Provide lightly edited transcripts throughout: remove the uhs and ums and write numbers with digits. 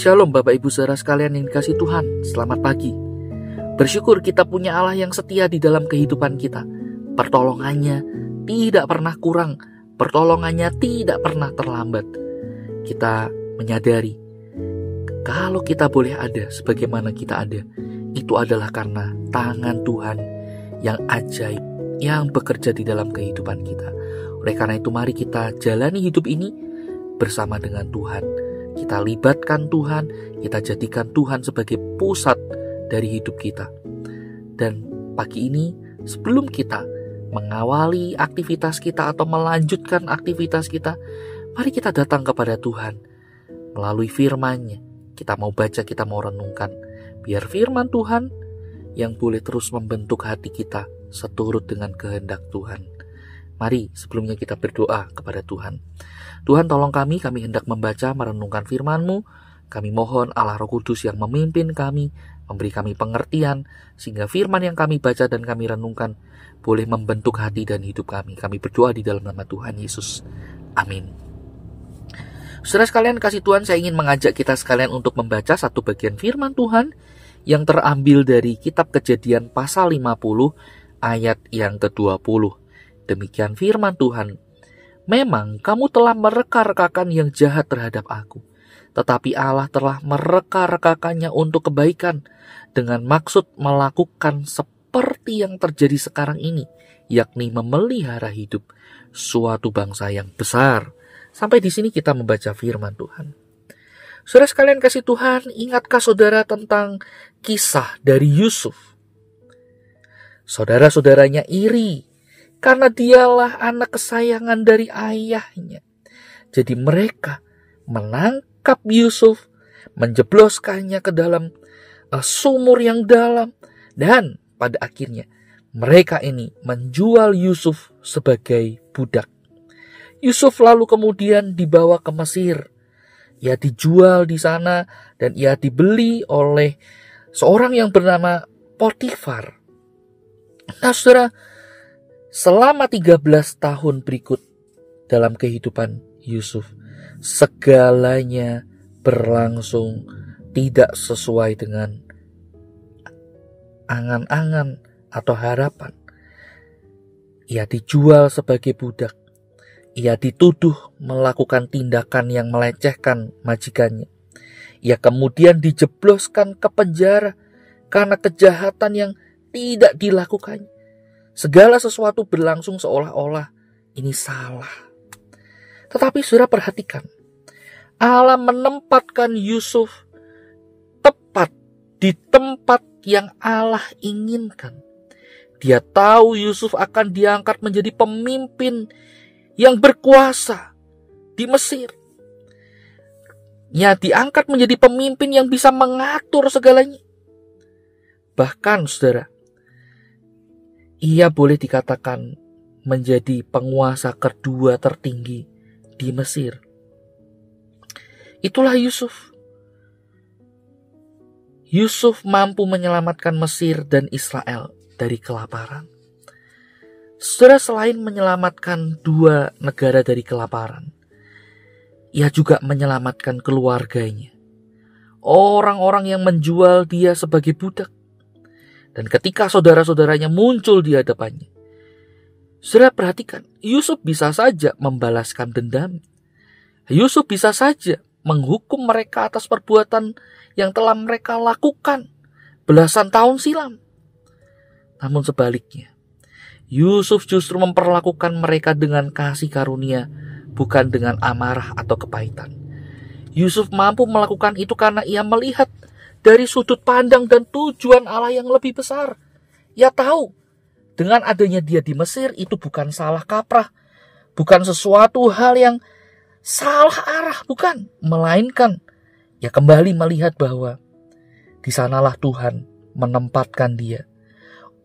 Shalom Bapak Ibu Saudara sekalian yang dikasihi Tuhan, selamat pagi. Bersyukur kita punya Allah yang setia di dalam kehidupan kita. Pertolongannya tidak pernah kurang, pertolongannya tidak pernah terlambat. Kita menyadari, kalau kita boleh ada sebagaimana kita ada, itu adalah karena tangan Tuhan yang ajaib, yang bekerja di dalam kehidupan kita. Oleh karena itu mari kita jalani hidup ini bersama dengan Tuhan. Kita libatkan Tuhan, kita jadikan Tuhan sebagai pusat dari hidup kita. Dan pagi ini, sebelum kita mengawali aktivitas kita atau melanjutkan aktivitas kita, mari kita datang kepada Tuhan melalui firman-Nya. Kita mau baca, kita mau renungkan. Biar firman Tuhan yang boleh terus membentuk hati kita seturut dengan kehendak Tuhan. Mari sebelumnya kita berdoa kepada Tuhan. Tuhan tolong kami hendak membaca, merenungkan firman-Mu. Kami mohon Allah Roh Kudus yang memimpin kami, memberi kami pengertian, sehingga firman yang kami baca dan kami renungkan boleh membentuk hati dan hidup kami. Kami berdoa di dalam nama Tuhan Yesus. Amin. Saudara sekalian, kasih Tuhan, saya ingin mengajak kita sekalian untuk membaca satu bagian firman Tuhan yang terambil dari kitab Kejadian pasal 50 ayat yang ke-20. Demikian firman Tuhan. Memang kamu telah mereka-rekakan yang jahat terhadap aku, tetapi Allah telah mereka-rekakannya untuk kebaikan, dengan maksud melakukan seperti yang terjadi sekarang ini, yakni memelihara hidup suatu bangsa yang besar. Sampai di sini kita membaca firman Tuhan. Saudara sekalian kasih Tuhan, ingatkah saudara tentang kisah dari Yusuf? Saudara-saudaranya iri karena dialah anak kesayangan dari ayahnya. Jadi mereka menangkap Yusuf, menjebloskannya ke dalam sumur yang dalam. Dan pada akhirnya mereka ini menjual Yusuf sebagai budak. Yusuf lalu kemudian dibawa ke Mesir. Ia dijual di sana dan ia dibeli oleh seorang yang bernama Potifar. Nah saudara, selama 13 tahun berikut dalam kehidupan Yusuf, segalanya berlangsung tidak sesuai dengan angan-angan atau harapan. Ia dijual sebagai budak. Ia dituduh melakukan tindakan yang melecehkan majikannya. Ia kemudian dijebloskan ke penjara karena kejahatan yang tidak dilakukannya. Segala sesuatu berlangsung seolah-olah ini salah. Tetapi saudara perhatikan, Allah menempatkan Yusuf tepat di tempat yang Allah inginkan. Dia tahu Yusuf akan diangkat menjadi pemimpin yang berkuasa di Mesir. Ia diangkat menjadi pemimpin yang bisa mengatur segalanya. Bahkan saudara, ia boleh dikatakan menjadi penguasa kedua tertinggi di Mesir. Itulah Yusuf. Yusuf mampu menyelamatkan Mesir dan Israel dari kelaparan. Saudara, selain menyelamatkan dua negara dari kelaparan, ia juga menyelamatkan keluarganya. Orang-orang yang menjual dia sebagai budak. Dan ketika saudara-saudaranya muncul di hadapannya, saudara perhatikan, Yusuf bisa saja membalaskan dendam. Yusuf bisa saja menghukum mereka atas perbuatan yang telah mereka lakukan belasan tahun silam. Namun sebaliknya, Yusuf justru memperlakukan mereka dengan kasih karunia, bukan dengan amarah atau kepahitan. Yusuf mampu melakukan itu karena ia melihat dari sudut pandang dan tujuan Allah yang lebih besar. Ia tahu dengan adanya dia di Mesir itu bukan salah kaprah, bukan sesuatu hal yang salah arah, bukan. Melainkan ia kembali melihat bahwa di sanalah Tuhan menempatkan dia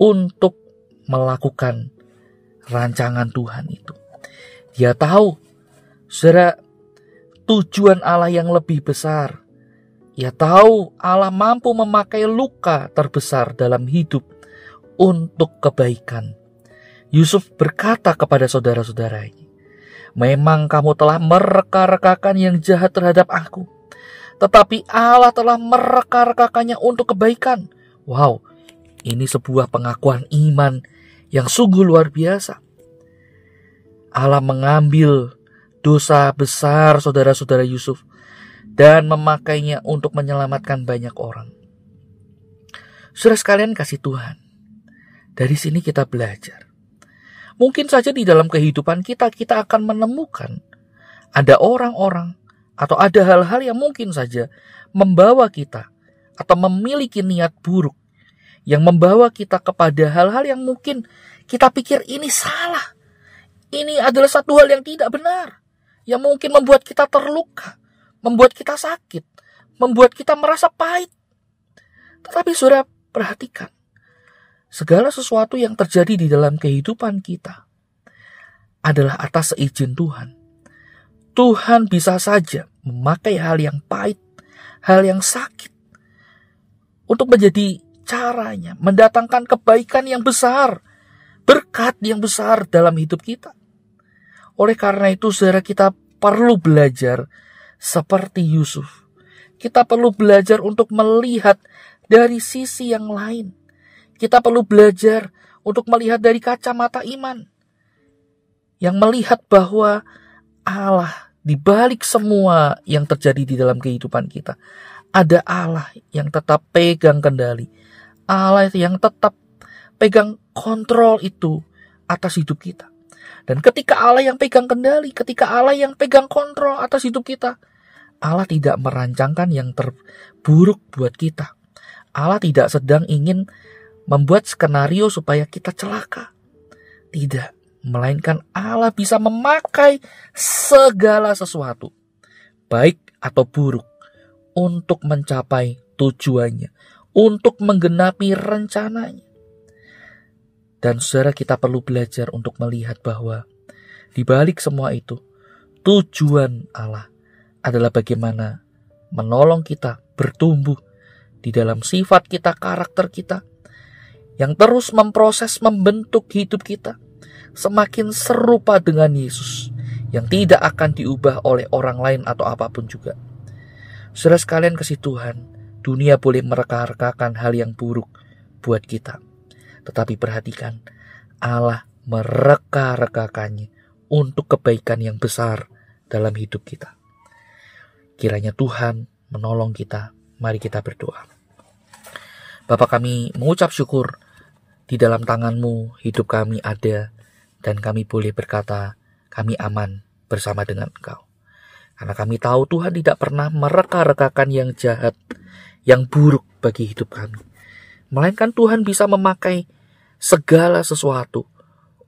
untuk melakukan rancangan Tuhan itu. Dia tahu, saudara, tujuan Allah yang lebih besar. Ia tahu Allah mampu memakai luka terbesar dalam hidup untuk kebaikan. Yusuf berkata kepada saudara-saudaranya, memang kamu telah mereka-rekakan yang jahat terhadap aku, tetapi Allah telah mereka-rekakannya untuk kebaikan. Wow, ini sebuah pengakuan iman yang sungguh luar biasa. Allah mengambil dosa besar saudara-saudara Yusuf dan memakainya untuk menyelamatkan banyak orang. Saudara sekalian kasih Tuhan, dari sini kita belajar. Mungkin saja di dalam kehidupan kita akan menemukan ada orang-orang atau ada hal-hal yang mungkin saja membawa kita atau memiliki niat buruk, yang membawa kita kepada hal-hal yang mungkin kita pikir ini salah. Ini adalah satu hal yang tidak benar, yang mungkin membuat kita terluka, membuat kita sakit, membuat kita merasa pahit. Tetapi saudara perhatikan, segala sesuatu yang terjadi di dalam kehidupan kita adalah atas seizin Tuhan. Tuhan bisa saja memakai hal yang pahit, hal yang sakit, untuk menjadi caranya mendatangkan kebaikan yang besar, berkat yang besar dalam hidup kita. Oleh karena itu, saudara, kita perlu belajar seperti Yusuf. Kita perlu belajar untuk melihat dari sisi yang lain. Kita perlu belajar untuk melihat dari kacamata iman, yang melihat bahwa Allah di balik semua yang terjadi di dalam kehidupan kita, ada Allah yang tetap pegang kendali. Allah yang tetap pegang kontrol itu atas hidup kita. Dan ketika Allah yang pegang kendali, ketika Allah yang pegang kontrol atas hidup kita, Allah tidak merancangkan yang terburuk buat kita. Allah tidak sedang ingin membuat skenario supaya kita celaka. Tidak. Melainkan Allah bisa memakai segala sesuatu, baik atau buruk, untuk mencapai tujuannya, untuk menggenapi rencananya. Dan saudara, kita perlu belajar untuk melihat bahwa di balik semua itu, tujuan Allah adalah bagaimana menolong kita bertumbuh di dalam sifat kita, karakter kita, yang terus memproses, membentuk hidup kita semakin serupa dengan Yesus, yang tidak akan diubah oleh orang lain atau apapun juga. Saudara sekalian kasih Tuhan, dunia boleh mereka-rekakan hal yang buruk buat kita, tetapi perhatikan, Allah mereka-rekakannya untuk kebaikan yang besar dalam hidup kita. Kiranya Tuhan menolong kita. Mari kita berdoa. Bapa, kami mengucap syukur, di dalam tangan-Mu hidup kami ada, dan kami boleh berkata, kami aman bersama dengan Engkau. Karena kami tahu Tuhan tidak pernah mereka-rekakan yang jahat, yang buruk bagi hidup kami. Melainkan Tuhan bisa memakai segala sesuatu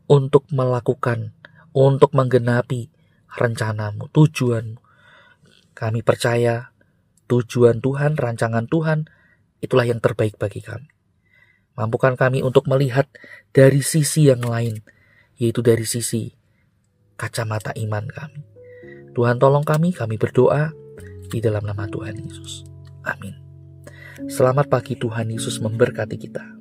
untuk melakukan, untuk menggenapi rencana-Mu, tujuan-Mu. Kami percaya tujuan Tuhan, rancangan Tuhan, itulah yang terbaik bagi kami. Mampukan kami untuk melihat dari sisi yang lain, yaitu dari sisi kacamata iman kami. Tuhan tolong kami berdoa di dalam nama Tuhan Yesus. Amin. Selamat pagi, Tuhan Yesus memberkati kita.